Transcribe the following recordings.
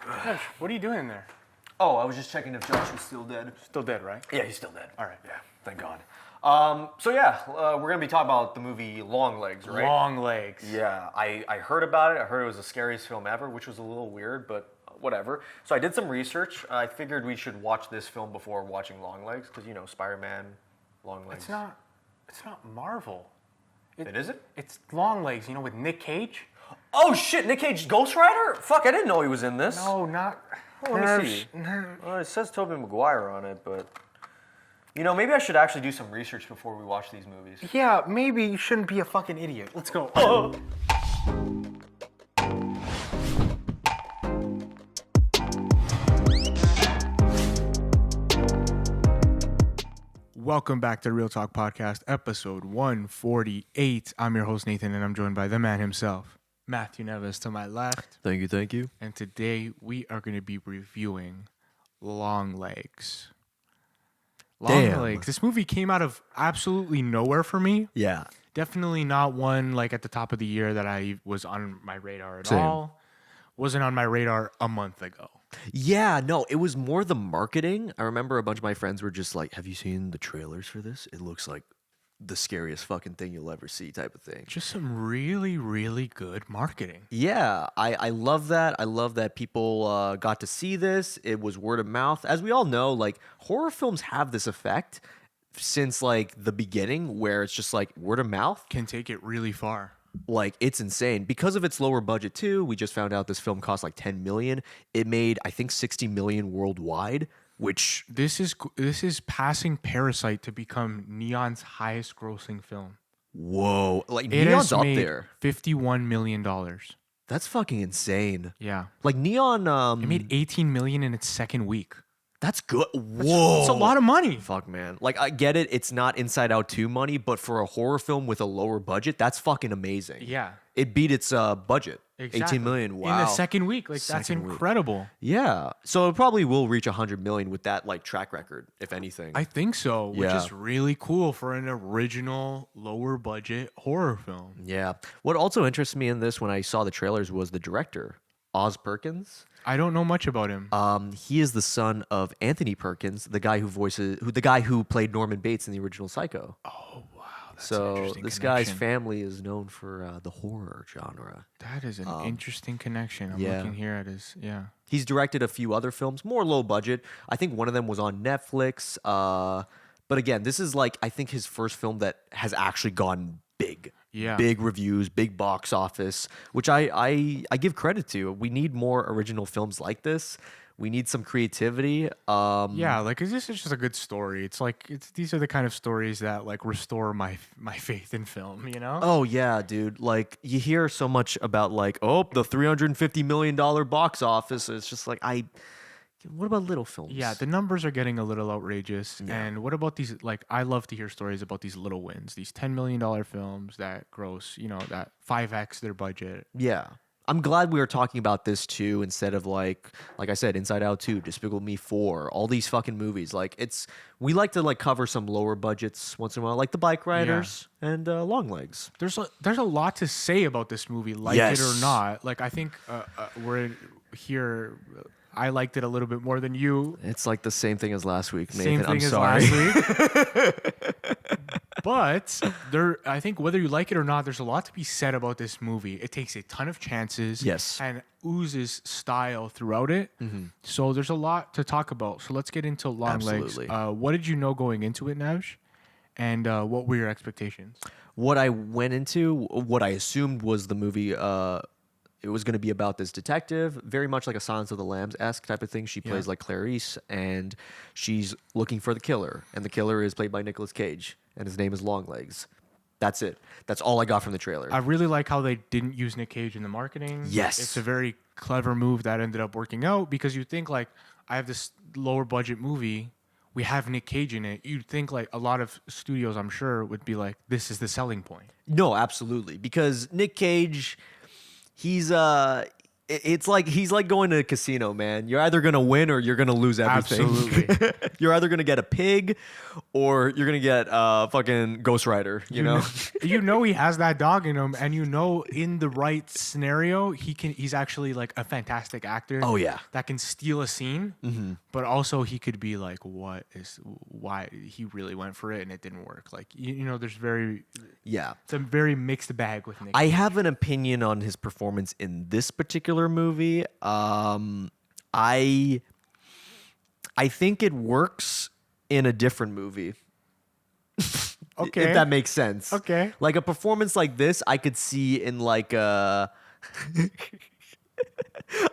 Neves, what are you doing there? Oh, I was just checking if Josh was still dead. Still dead, right? Yeah, he's still dead. All right. Yeah, thank God. We're going to be talking about the movie Longlegs, right? Longlegs. Yeah, I heard about it. I heard it was the scariest film ever, which was a little weird, but whatever. So I did some research. I figured we should watch this film before watching Longlegs, because, you know, Spider-Man, Longlegs. It's not Marvel. It isn't? It's Longlegs, you know, with Nick Cage. Oh, shit, Nick Cage, Ghost Rider? Fuck, I didn't know he was in this. No, not. Oh, let me see. It says Tobey Maguire on it, but... You know, maybe I should actually do some research before we watch these movies. Yeah, maybe you shouldn't be a fucking idiot. Let's go. Welcome back to Real Talk Podcast, episode 148. I'm your host, Nathan, and I'm joined by the man himself, Matthew Neves, to my left. Thank you. And today we are going to be reviewing Longlegs. Longlegs. This movie came out of absolutely nowhere for me. Yeah. Definitely not one like at the top of the year that I was on my radar at Same. all. Wasn't on my radar a month ago. Yeah, no, it was more the marketing. I remember a bunch of my friends were just like, have you seen the trailers for this? It looks like the scariest fucking thing you'll ever see type of thing. Just some really, really good marketing. Yeah, I love that. I love that people got to see this. It was word of mouth. As we all know, like, horror films have this effect since, like, the beginning where it's just, like, word of mouth. Can take it really far. Like, it's insane. Because of its lower budget, too, we just found out this film cost, like, $10 million. It made, I think, $60 million worldwide, which... This is passing Parasite to become Neon's highest grossing film. Whoa. Like, It Neon's has up made there. $51 million. That's fucking insane. Yeah. Like, Neon... It made $18 million in its second week. That's good. Whoa. It's a lot of money. Fuck, man. Like, I get it. It's not Inside Out 2 money, but for a horror film with a lower budget, that's fucking amazing. Yeah. It beat its budget. Exactly. 18 million. Wow. In the second week. Like, that's Second week. incredible. Yeah. So it probably will reach 100 million with that, like, track record, if anything. I think so, which Yeah. is really cool for an original, lower budget horror film. Yeah. What also interests me in this when I saw the trailers was the director, Oz Perkins. I don't know much about him. He is the son of Anthony Perkins, the guy who played Norman Bates in the original Psycho. Oh, wow. That's an So interesting this guy's connection. family is known for the horror genre. That is an interesting connection. I'm yeah. looking here at his, yeah. He's directed a few other films, more low budget. I think one of them was on Netflix. But again, this is like, I think his first film that has actually gone big. Yeah. Big reviews, big box office, which I give credit to. We need more original films like this. We need some creativity. Yeah, like this is just a good story. It's like these are the kind of stories that like restore my faith in film, you know? Oh yeah, dude. Like you hear so much about like, oh, the $350 million box office. It's just like what about little films? Yeah, the numbers are getting a little outrageous. Yeah. And what about these, like, I love to hear stories about these little wins, these $10 million films that gross, you know, that 5x their budget. Yeah. I'm glad we were talking about this too, instead of like I said, Inside Out 2, Despicable Me 4, all these fucking movies. Like we like to like cover some lower budgets once in a while, like The Bike Riders and Longlegs. There's a lot to say about this movie, like Yes. it or not. Like, I think we're here... I liked it a little bit more than you. It's like the same thing as last week, Same Nathan. thing I'm as sorry. last week. But I think whether you like it or not, there's a lot to be said about this movie. It takes a ton of chances. Yes. And oozes style throughout it. Mm-hmm. So there's a lot to talk about. So let's get into Longlegs. Absolutely. What did you know going into it, Neves? And what were your expectations? What I went into, what I assumed was the movie, it was going to be about this detective, very much like a Silence of the Lambs-esque type of thing. She plays like Clarice, and she's looking for the killer. And the killer is played by Nicolas Cage, and his name is Longlegs. That's it. That's all I got from the trailer. I really like how they didn't use Nick Cage in the marketing. Yes. It's a very clever move that ended up working out because you think, like, I have this lower budget movie. We have Nick Cage in it. You'd think like a lot of studios, I'm sure, would be like, this is the selling point. No, absolutely. Because Nick Cage, he's he's like going to a casino, man. You're either going to win or you're going to lose everything. Absolutely. You're either going to get a pig or you're gonna get fucking Ghost Rider. You know? You know he has that dog in him, and you know in the right scenario he's actually like a fantastic actor. Oh, yeah. that can steal a scene, but also he could be like, why he really went for it and it didn't work. Like you know, Yeah. it's a very mixed bag with Nick. I have an opinion on his performance in this particular movie. I think it works in a different movie. Okay. If that makes sense. Okay. Like a performance like this, I could see in like a.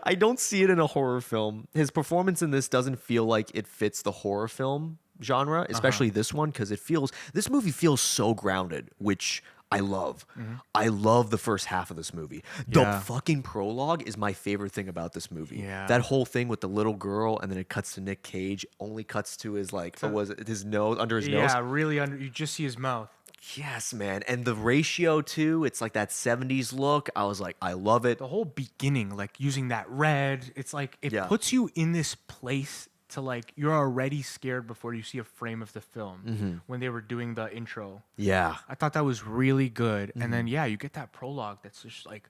I don't see it in a horror film. His performance in this doesn't feel like it fits the horror film genre, especially this one, because this movie feels so grounded, which I love. I love the first half of this movie. The Yeah. fucking prologue is my favorite thing about this movie. Yeah. That whole thing with the little girl, and then it cuts to Nick Cage, only cuts to his like, or was it his nose, under his nose? Yeah, really. You just see his mouth. Yes, man. And the ratio too, it's like that 70s look. I was like, I love it. The whole beginning, like using that red, it's like it Yeah. puts you in this place to like you're already scared before you see a frame of the film when they were doing the intro. Yeah. I thought that was really good. And then you get that prologue that's just like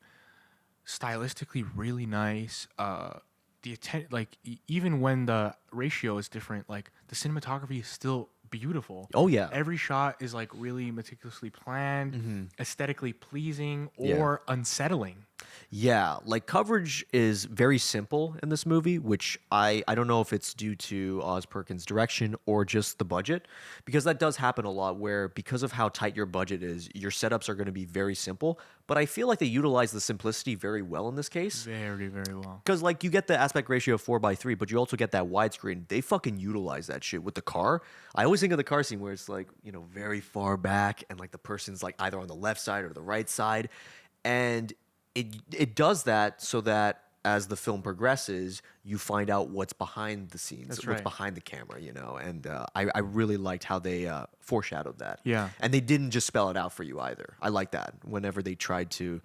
stylistically really nice. Even when the ratio is different, like the cinematography is still beautiful. Oh, yeah. Every shot is like really meticulously planned, aesthetically pleasing Yeah. or unsettling. Yeah, like coverage is very simple in this movie, which I don't know if it's due to Oz Perkins' direction or just the budget, because that does happen a lot where because of how tight your budget is, your setups are going to be very simple. But I feel like they utilize the simplicity very well in this case. Very, very well. Because like you get the aspect ratio of 4:3, but you also get that widescreen. They fucking utilize that shit with the car. I always think of the car scene where it's like, you know, very far back and like the person's like either on the left side or the right side. And it does that so that as the film progresses, you find out what's behind the scenes, That's what's right. behind the camera, you know. And I really liked how they foreshadowed that. Yeah. And they didn't just spell it out for you either. I like that whenever they tried to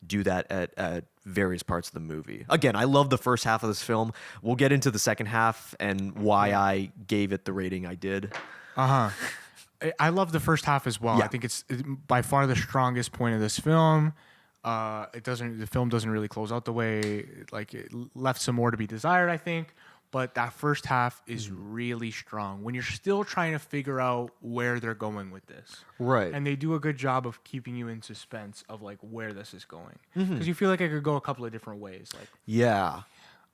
do that at various parts of the movie. Again, I love the first half of this film. We'll get into the second half and why I gave it the rating I did. I love the first half as well. Yeah. I think it's by far the strongest point of this film. The film doesn't really close out the way, like it left some more to be desired, I think. But that first half is really strong when you're still trying to figure out where they're going with this. Right. And they do a good job of keeping you in suspense of like where this is going. Because you feel like it could go a couple of different ways. Like Yeah.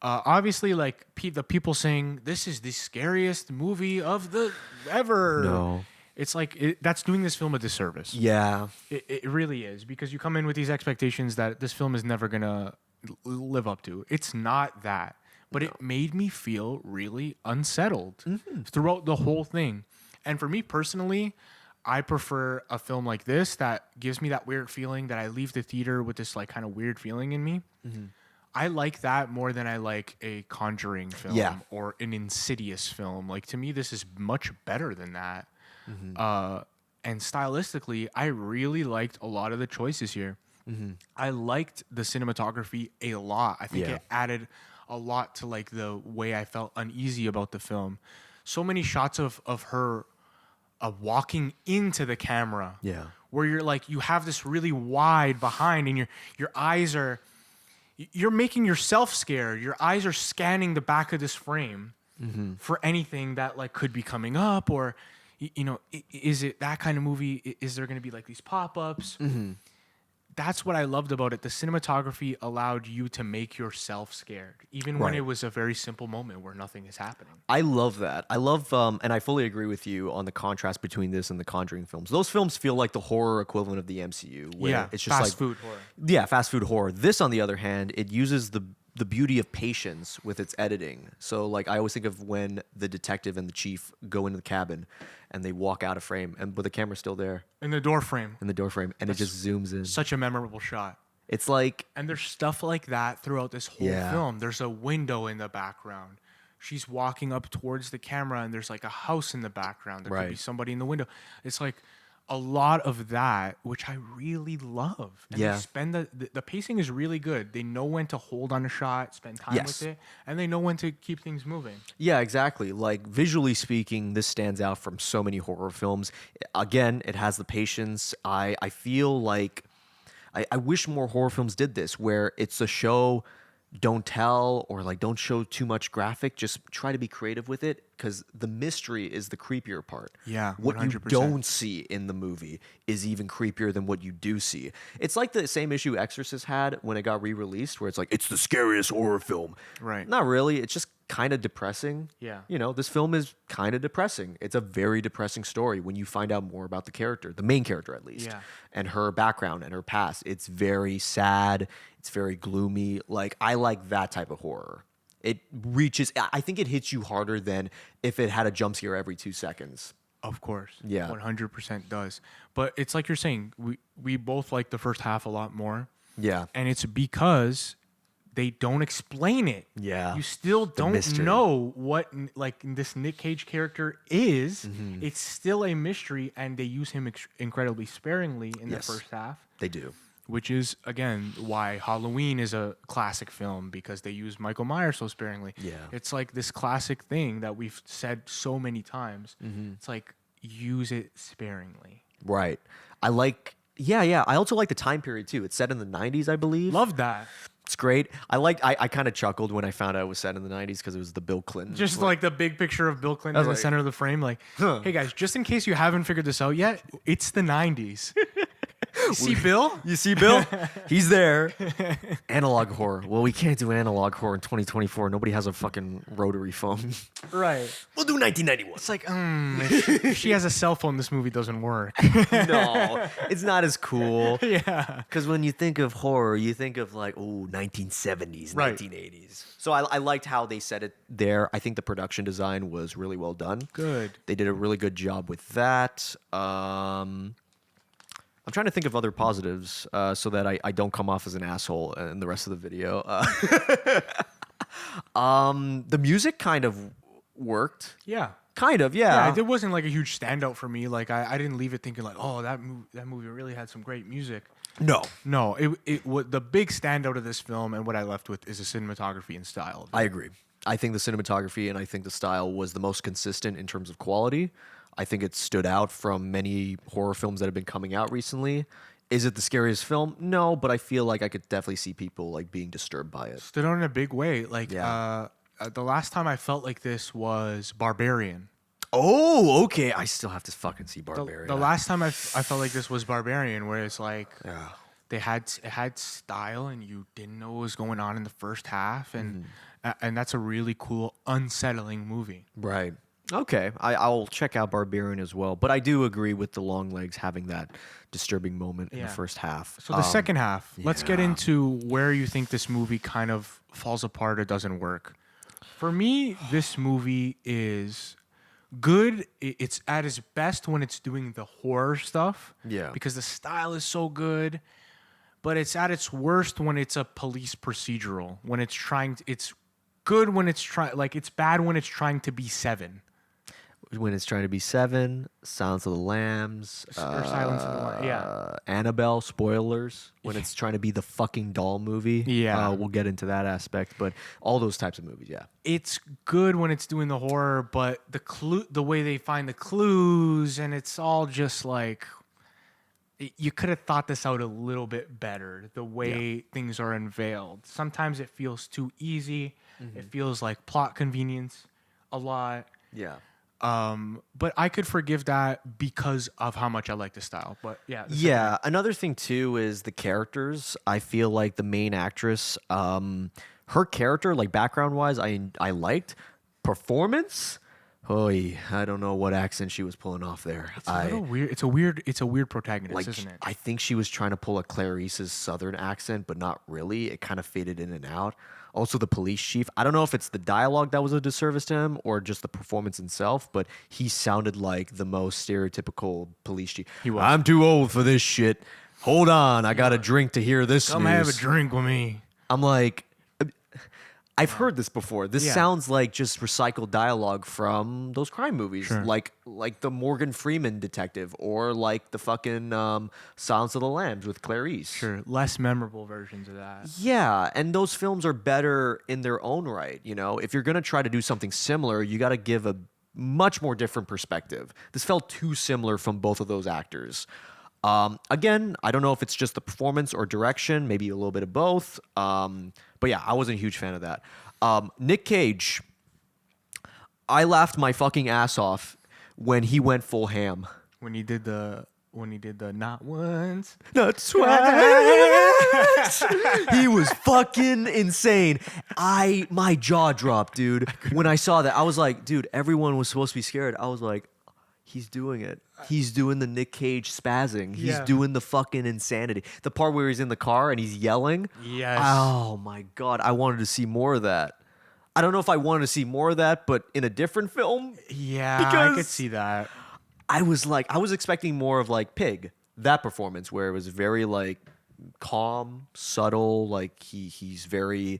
obviously, like the people saying this is the scariest movie of the ever. No. It's like that's doing this film a disservice. Yeah. It really is, because you come in with these expectations that this film is never gonna live up to. It's not that, but it made me feel really unsettled throughout the whole thing. And for me personally, I prefer a film like this that gives me that weird feeling that I leave the theater with this like kind of weird feeling in me. I like that more than I like a Conjuring film or an Insidious film. Like to me, this is much better than that. And stylistically, I really liked a lot of the choices here. I liked the cinematography a lot. I think it added a lot to like the way I felt uneasy about the film. So many shots of her walking into the camera. Yeah. Where you're like, you have this really wide behind and your eyes are, you're making yourself scared. Your eyes are scanning the back of this frame for anything that like could be coming up, or you know, is it that kind of movie? Is there going to be like these pop-ups? That's what I loved about it. The cinematography allowed you to make yourself scared, even when Right. it was a very simple moment where nothing is happening. I love that. I love, and I fully agree with you on the contrast between this and the Conjuring films. Those films feel like the horror equivalent of the MCU, where it's just fast like food horror. Yeah, fast food horror. This, on the other hand, it uses the beauty of patience with its editing. So, like, I always think of when the detective and the chief go into the cabin and they walk out of frame, but the camera's still there In the door frame. in the door frame, and it just zooms in. Such a memorable shot. It's like, And there's stuff like that throughout this whole Yeah. film. There's a window in the background. She's walking up towards the camera, and there's like a house in the background. There could be Right. somebody in the window. It's like a lot of that, which I really love. And Yeah. they spend the pacing is really good. They know when to hold on a shot, spend time Yes. with it, and they know when to keep things moving. Yeah, exactly. Like visually speaking, this stands out from so many horror films. Again, it has the patience. I feel like I wish more horror films did this, where it's a show, don't tell, or like don't show too much graphic. Just try to be creative with it, because the mystery is the creepier part. Yeah, what you 100%. don't see in the movie is even creepier than what you do see. It's like the same issue Exorcist had when it got re-released, where it's like it's the scariest horror film. Right. Not really. It's just kind of depressing. Yeah. You know, this film is kind of depressing. It's a very depressing story when you find out more about the character, the main character at least, Yeah. and her background and her past. It's very sad. It's very gloomy. Like, I like that type of horror. It reaches, I think it hits you harder than if it had a jump scare every 2 seconds. Of course. Yeah. 100% does. But it's like you're saying, we both like the first half a lot more. Yeah. And it's because they don't explain it. Yeah. You still don't mystery. know what like this Nick Cage character is. Mm-hmm. It's still a mystery, and they use him incredibly sparingly in Yes. the first half, They do. which is again why Halloween is a classic film, because they use Michael Myers so sparingly. Yeah. It's like this classic thing that we've said so many times. Mm-hmm. It's like use it sparingly. Right. I like, yeah. I also like the time period too. It's set in the 90s, I believe. Love that. It's great. I kind of chuckled when I found out it was set in the 90s because it was the Bill Clinton. Just like the big picture of Bill Clinton in the like, center of the frame. Like, huh. hey guys, just in case you haven't figured this out yet, it's the 90s. See Bill? You see Bill? He's there. Analog horror. Well, we can't do analog horror in 2024. Nobody has a fucking rotary phone. Right. We'll do 1991. It's like, if she has a cell phone, this movie doesn't work. No, it's not as cool. Yeah. Because when you think of horror, you think of like, oh, 1970s, Right. 1980s. So I liked how they said it there. I think the production design was really well done. Good. They did a really good job with that. I'm trying to think of other positives so that I don't come off as an asshole in the rest of the video. The music kind of worked. Yeah. Kind of, Yeah, yeah. it wasn't like a huge standout for me. Like I didn't leave it thinking like, oh, that movie really had some great music. No, No, the big standout of this film and what I left with is the cinematography and style. Of it. I agree. I think the cinematography and I think the style was the most consistent in terms of quality. I think it stood out from many horror films that have been coming out recently. Is it the scariest film? No, but I feel like I could definitely see people like being disturbed by it. Stood out in a big way. Like Yeah. the last time I felt like this was Barbarian. Oh, okay. I still have to fucking see The, Barbarian. the last time I felt like this was Barbarian, where it's like Yeah. it had style and you didn't know what was going on in the first half, and Mm-hmm. and that's a really cool, unsettling movie. Right. Okay. I'll check out Barbarian as well. But I do agree with the Longlegs having that disturbing moment in Yeah. the first half. So the second half, let's get yeah. into where you think this movie kind of falls apart or doesn't work. For me, this movie is good. It's at its best when it's doing the horror stuff. Yeah. Because the style is so good. But it's at its worst when it's a police procedural. When it's it's good when it's it's bad when it's trying to be Seven. When it's trying to be Seven, Silence of the Lambs, Or Silence of the Lambs, yeah. Annabelle, spoilers. When it's trying to be the fucking doll movie. Yeah. We'll get into that aspect. But all those types of movies, yeah. It's good when it's doing the horror, but the way they find the clues, and it's all just like you could have thought this out a little bit better. The way things are unveiled. Sometimes it feels too easy. It feels like plot convenience a lot. Yeah. But I could forgive that because of how much I like the style. But yeah. Yeah, another thing too is the characters. I feel like the main actress, her character, like background wise, I liked. Performance, I don't know what accent she was pulling off there. It's a little weird. It's a weird protagonist, Like isn't it? I think she was trying to pull a Clarice's southern accent, but not really. It kind of faded in and out. Also, the police chief. I don't know if it's the dialogue that was a disservice to him or just the performance itself, but he sounded like the most stereotypical police chief. He was. I'm too old for this shit. Hold on, I got a drink to hear this Come news. have a drink with me. I'm like, I've heard this before. This Yeah. sounds like just recycled dialogue from those crime movies, Sure. like the Morgan Freeman detective, or like the fucking Silence of the Lambs with Clarice. Sure, less memorable versions of that. Yeah, and those films are better in their own right. You know, if you're gonna try to do something similar, you got to give a much more different perspective. This felt too similar from both of those actors. Again, I don't know if it's just the performance or direction, maybe a little bit of both. But yeah, I wasn't a huge fan of that. Nick Cage, I laughed my fucking ass off when he went full ham. When he did the not once. Not twice. He was fucking insane. My jaw dropped, dude. When I saw that, I was like, dude, everyone was supposed to be scared. I was like, he's doing it. He's doing the Nick Cage spazzing. He's Yeah. doing the fucking insanity. The part where he's in the car and he's yelling. Yes. Oh my God. I wanted to see more of that. I don't know if I wanted to see more of that, but in a different film. Yeah, I Because- could see that. I was expecting more of like Pig, that performance where it was very like calm, subtle, like he's very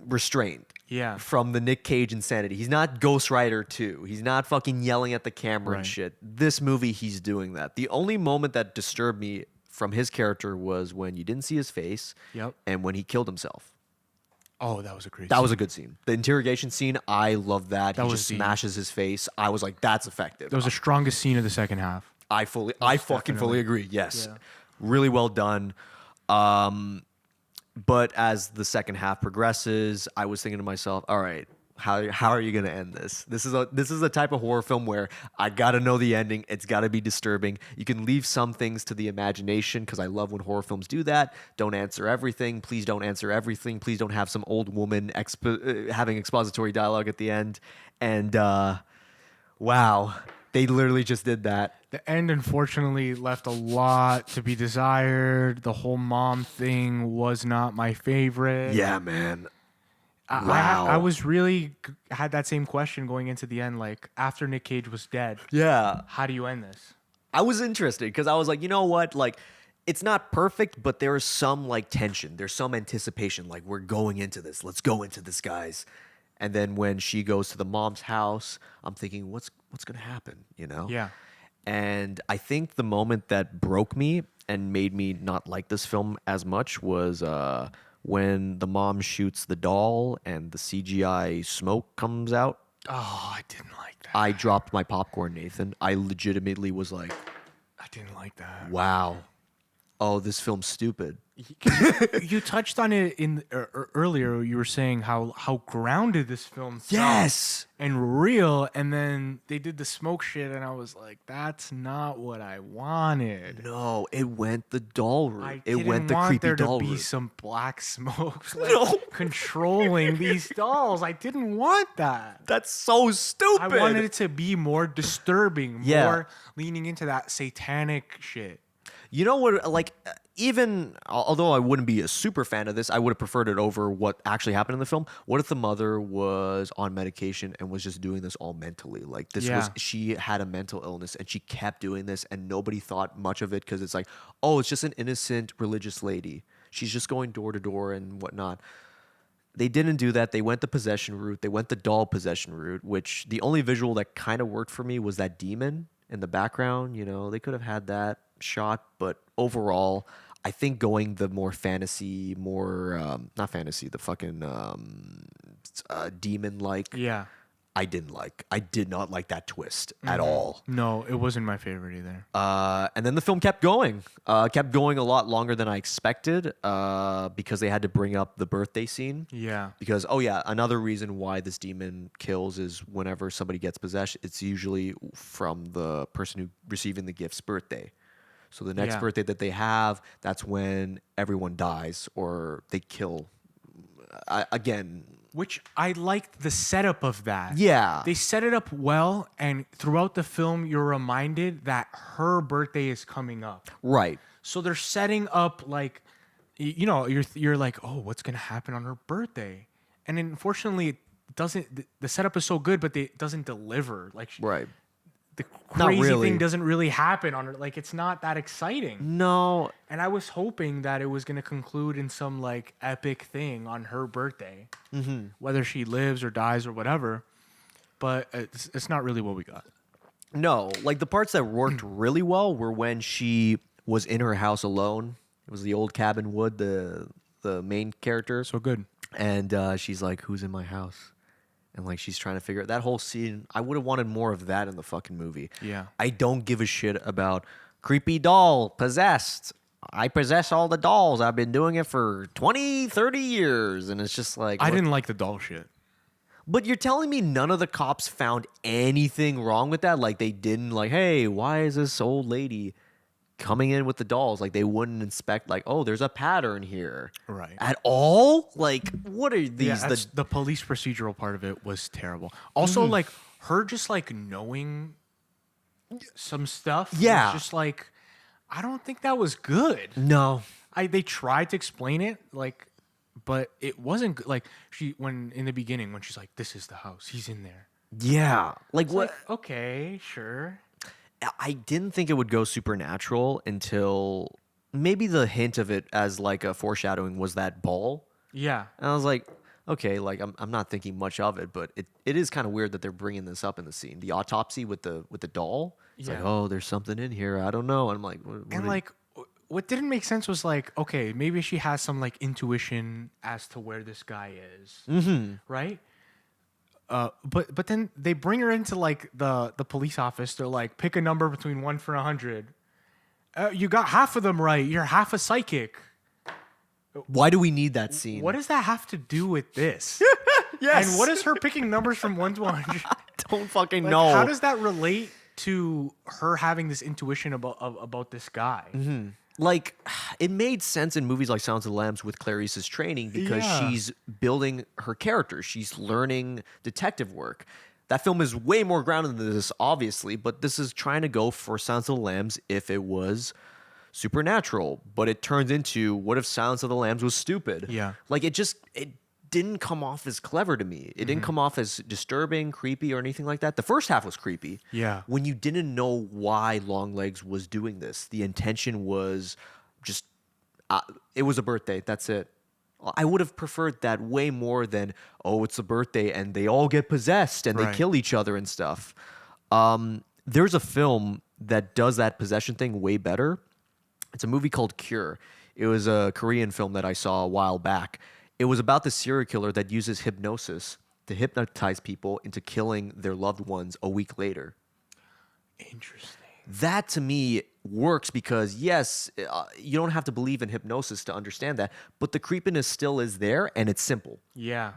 restrained. Yeah. From the Nick Cage insanity. He's not Ghost Rider 2. He's not fucking yelling at the camera and Right. shit. This movie, he's doing that. The only moment that disturbed me from his character was when you didn't see his face Yep. and when he killed himself. Oh, that was a great. That scene. was a good scene. The interrogation scene, I love that. That He was just the- smashes his face. I was like, that's effective. That was the strongest scene of the second half. I fucking fully definitely. agree. Yes. Yeah. Really well done. But as the second half progresses, I was thinking to myself, all right, how are you going to end this? This is a type of horror film where I got to know the ending. It's got to be disturbing. You can leave some things to the imagination because I love when horror films do that. Don't answer everything. Please don't answer everything. Please don't have some old woman having expository dialogue at the end. And wow, they literally just did that. The end, unfortunately, left a lot to be desired. The whole mom thing was not my favorite. Yeah, man. I Wow. was really had that same question going into the end. Like after Nick Cage was dead, Yeah. how do you end this? I was interested because I was like, you know what? Like, it's not perfect, but there is some like tension. There's some anticipation. Like, we're going into this. Let's go into this, guys. And then when she goes to the mom's house, I'm thinking, what's gonna happen? You know? Yeah. And I think the moment that broke me and made me not like this film as much was when the mom shoots the doll and the CGI smoke comes out. Oh, I didn't like that. I dropped my popcorn, Nathan. I legitimately was like, I didn't like that. wow. Oh, this film's stupid. You touched on it in earlier. You were saying how grounded this film felt Yes. and real, and then they did the smoke shit, and I was like, that's not what I wanted. No, it went the doll route. I It didn't went the want creepy there doll to be route. some black smoke No. controlling these dolls. I didn't want that. That's so stupid. I wanted it to be more disturbing, Yeah. more leaning into that satanic shit. You know what? Like, even although I wouldn't be a super fan of this, I would have preferred it over what actually happened in the film. What if the mother was on medication and was just doing this all mentally? Like, this was, Yeah. she had a mental illness and she kept doing this and nobody thought much of it because it's like, oh, it's just an innocent religious lady. She's just going door to door and whatnot. They didn't do that. They went the possession route. They went the doll possession route, which the only visual that kind of worked for me was that demon in the background. You know, they could have had that shot, but overall, I think going the more fantasy, more not fantasy, the fucking demon like. Yeah. I did not like that twist at all. No, it wasn't my favorite either. And then the film kept going a lot longer than I expected because they had to bring up the birthday scene. Yeah. Because, oh yeah, another reason why this demon kills is whenever somebody gets possessed, it's usually from the person who receiving the gift's birthday. So the next Yeah. birthday that they have, that's when everyone dies or they kill. Again, Which I liked the setup of that. yeah. They set it up well, and throughout the film, you're reminded that her birthday is coming up. Right. So they're setting up like, you know, you're like, oh, what's gonna happen on her birthday? And then unfortunately, it doesn't. The setup is so good, but it doesn't deliver. Like, Right. the Not crazy really. thing doesn't really happen on her. Like, it's not that exciting. No. And I was hoping that it was going to conclude in some like epic thing on her birthday, whether she lives or dies or whatever. But it's not really what we got. No, like the parts that worked really well were when she was in her house alone. It was the old cabin wood, the main character. So good. And she's like, "Who's in my house?" And like she's trying to figure out that whole scene. I would have wanted more of that in the fucking movie. Yeah. I don't give a shit about creepy doll possessed. I possess all the dolls. I've been doing it for 20, 30 years. And it's just like, I what- didn't like the doll shit. But you're telling me none of the cops found anything wrong with that? Like they didn't like, hey, why is this old lady coming in with the dolls? Like they wouldn't inspect like, oh, there's a pattern here. Right. At all? Like what are Yeah, these? the police procedural part of it was terrible. Also, like her just like knowing some stuff. Yeah. was just like, I don't think that was good. No. They tried to explain it like, but it wasn't good. Like when in the beginning when she's like, "This is the house. He's in there." Yeah. Like It's what? like, okay, sure. I didn't think it would go supernatural until maybe the hint of it as like a foreshadowing was that ball. Yeah. And I was like, okay, like I'm not thinking much of it, but it is kind of weird that they're bringing this up in the scene. The autopsy with the doll. It's like, Yeah. oh, there's something in here. I don't know. And I'm like, what And are- like, what didn't make sense was like, okay, maybe she has some like intuition as to where this guy is, right? But then they bring her into like the police office. They're like, pick a number between 1 for 100. You got half of them right. You're half a psychic. why do we need that scene? What does that have to do with this? Yes. And what is her picking numbers from 1 to 100? Don't fucking Like, know. how does that relate to her having this intuition about this guy? Like it made sense in movies like Silence of the Lambs with Clarice's training because Yeah. she's building her character. She's learning detective work. That film is way more grounded than this, obviously, but this is trying to go for Silence of the Lambs if it was supernatural. But it turns into what if Silence of the Lambs was stupid? Yeah. Like it didn't come off as clever to me. It didn't come off as disturbing, creepy, or anything like that. The first half was creepy. Yeah. When you didn't know why Longlegs was doing this, the intention was just, it was a birthday. That's it. I would have preferred that way more than, oh, it's a birthday and they all get possessed and they Right. kill each other and stuff. There's a film that does that possession thing way better. It's a movie called Cure. It was a Korean film that I saw a while back. It was about the serial killer that uses hypnosis to hypnotize people into killing their loved ones a week later. Interesting. That to me works because yes, you don't have to believe in hypnosis to understand that, but the creepiness still is there and it's simple. Yeah. ...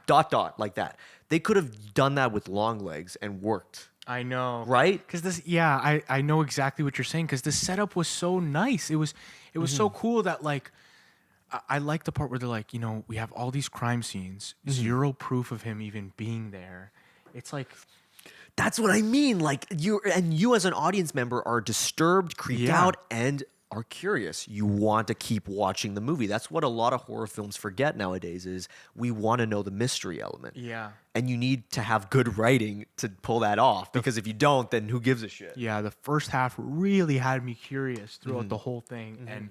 Like that. They could have done that with Longlegs and worked. I know. Right? Because this, yeah, I know exactly what you're saying. Because the setup was so nice. It was so cool that like, I like the part where they're like, we have all these crime scenes, zero proof of him even being there. It's like, That's what I mean. Like you as an audience member are disturbed, creeped Yeah. out, and are curious. You want to keep watching the movie. That's what a lot of horror films forget nowadays is we want to know the mystery element. yeah, And you need to have good writing to pull that off because if you don't, then who gives a shit? yeah. The first half really had me curious throughout the whole thing and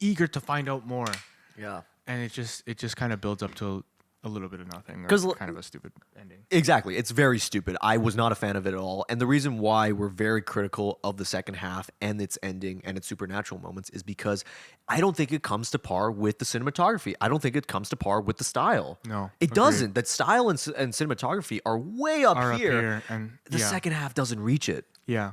eager to find out more. Yeah. And it just kind of builds up to a little bit of nothing, or 'Cause kind of a stupid ending. Exactly. It's very stupid. I was not a fan of it at all. And the reason why we're very critical of the second half and its ending and its supernatural moments is because I don't think it comes to par with the cinematography. I don't think it comes to par with the style. No, It agreed. doesn't. That style and cinematography are way up Are up here. here, and The yeah. second half doesn't reach it. Yeah.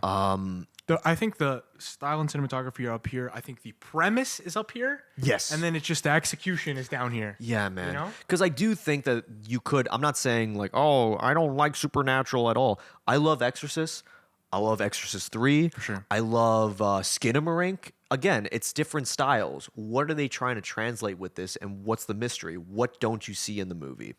I think the style and cinematography are up here. I think the premise is up here. Yes. And then it's just the execution is down here. Yeah, man. know? Because I do think that you could. I'm not saying like, oh, I don't like Supernatural at all. I love Exorcist. I love Exorcist 3. For sure. I love Skinamarink. Again, it's different styles. What are they trying to translate with this, and what's the mystery? What don't you see in the movie?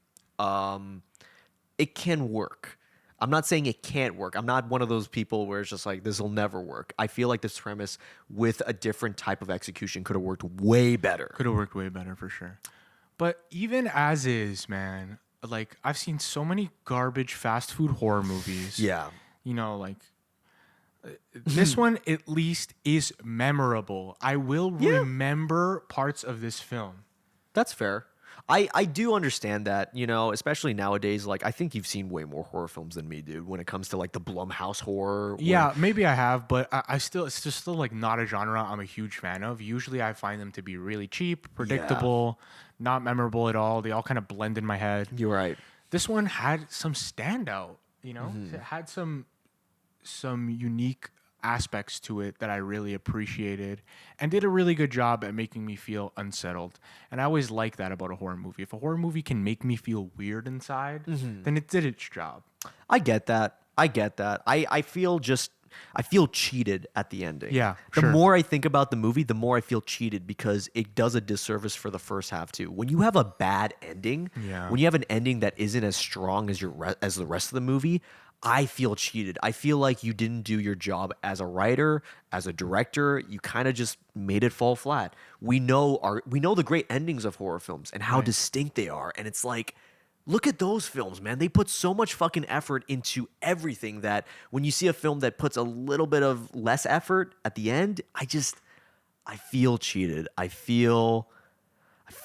It can work. I'm not saying it can't work. I'm not one of those people where it's just like, this will never work. I feel like this premise with a different type of execution could have worked way better. Could have worked way better for sure. But even as is, man, like I've seen so many garbage fast food horror movies. Yeah. Like This one at least is memorable. I will remember parts of this film. That's fair. I do understand that, you know, especially nowadays. Like, I think you've seen way more horror films than me, dude, when it comes to like the Blumhouse horror. Yeah, maybe I have, but I still, it's just still like not a genre I'm a huge fan of. Usually I find them to be really cheap, predictable, not memorable at all. They all kind of blend in my head. You're right. This one had some standout, you know, it had some unique aspects to it that I really appreciated and did a really good job at making me feel unsettled. And I always like that about a horror movie. If a horror movie can make me feel weird inside, then it did its job. I get that. I feel cheated at the ending. Yeah, The sure. more I think about the movie, the more I feel cheated because it does a disservice for the first half too. When you have a bad ending, when you have an ending that isn't as strong as as the rest of the movie, I feel cheated. I feel like you didn't do your job as a writer, as a director. You kind of just made it fall flat. We know the great endings of horror films and how distinct they are, and it's like, look at those films, man. They put so much fucking effort into everything that when you see a film that puts a little bit of less effort at the end, I feel cheated. I feel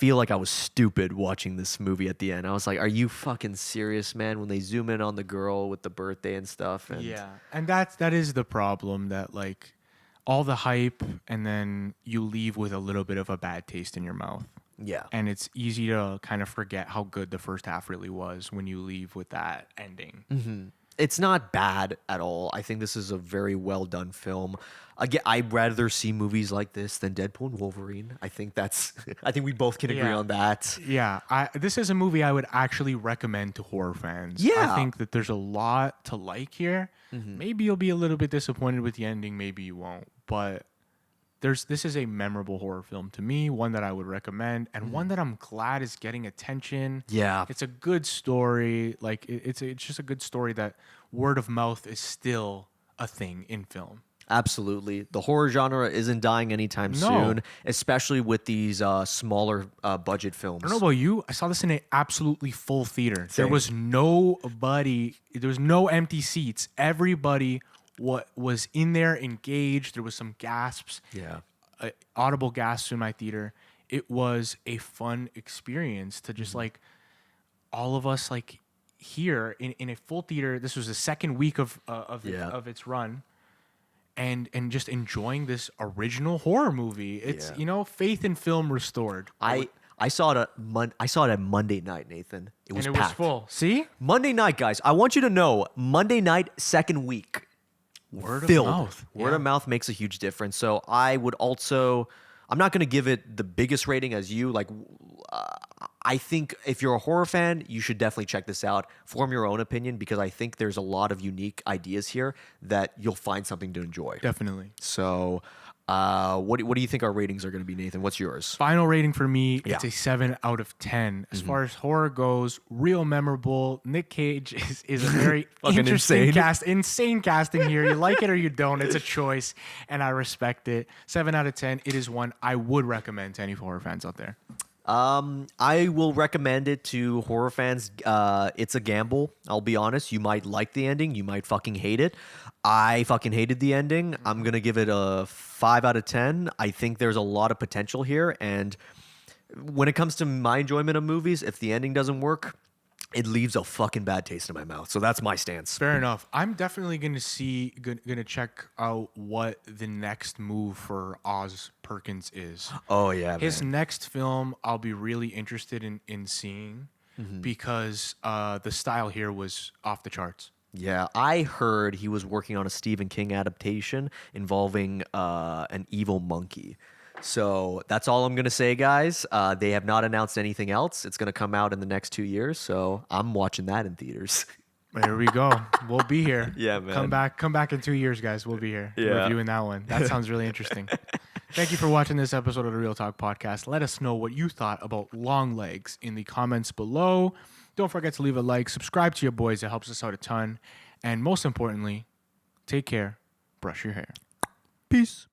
like I was stupid watching this movie at the end. I was like, are you fucking serious, man? When they zoom in on the girl with the birthday and stuff. And And that is the problem, that like all the hype and then you leave with a little bit of a bad taste in your mouth. yeah. And it's easy to kind of forget how good the first half really was when you leave with that ending. It's not bad at all. I think this is a very well done film. Again, I'd rather see movies like this than Deadpool and Wolverine. I think we both can agree Yeah. on that. Yeah, this is a movie I would actually recommend to horror fans. Yeah. I think that there's a lot to like here. Maybe you'll be a little bit disappointed with the ending, maybe you won't. But this is a memorable horror film to me, one that I would recommend, and one that I'm glad is getting attention. Yeah. It's a good story. Like it's just a good story that word of mouth is still a thing in film. Absolutely. The horror genre isn't dying anytime soon, especially with these smaller budget films. I don't know about you. I saw this in an absolutely full theater. There Same. was nobody. There was no empty seats. Everybody was in there, engaged. There was some gasps. Yeah. Audible gasps in my theater. It was a fun experience to just like all of us like here in a full theater. This was the second week of its run. And just enjoying this original horror movie. It's faith in film restored. I saw it at Monday night, Nathan. It was and it packed. was full. See? Monday night, guys. I want you to know, Monday night, second week. Word Filled. of mouth. Word of mouth makes a huge difference. So I would also, I'm not going to give it the biggest rating as you. Like, I think if you're a horror fan, you should definitely check this out. Form your own opinion because I think there's a lot of unique ideas here that you'll find something to enjoy. Definitely. So, what do you think our ratings are going to be, Nathan? What's yours? Final rating for me, it's Yeah. a 7 out of 10. As far as horror goes, real memorable. Nick Cage is a very Fucking interesting insane. insane casting here. You like it or you don't. It's a choice, and I respect it. 7 out of 10. It is one I would recommend to any horror fans out there. I will recommend it to horror fans. It's a gamble. I'll be honest. You might like the ending. You might fucking hate it. I fucking hated the ending. I'm going to give it a 5 out of 10. I think there's a lot of potential here. And when it comes to my enjoyment of movies, if the ending doesn't work, it leaves a fucking bad taste in my mouth. So that's my stance. Fair enough. I'm definitely gonna check out what the next move for Oz Perkins is. Oh, yeah, His man. next film, I'll be really interested in seeing because the style here was off the charts. Yeah, I heard he was working on a Stephen King adaptation involving an evil monkey. So that's all I'm going to say, guys. They have not announced anything else. It's going to come out in the next 2 years, so I'm watching that in theaters. There we go. We'll be here. Yeah, man. Come back in 2 years, guys. We'll be here Yeah. reviewing that one. That sounds really interesting. Thank you for watching this episode of the Real Talk Podcast. Let us know what you thought about Longlegs in the comments below. Don't forget to leave a like, subscribe to your boys. It helps us out a ton. And most importantly, take care, brush your hair. Peace.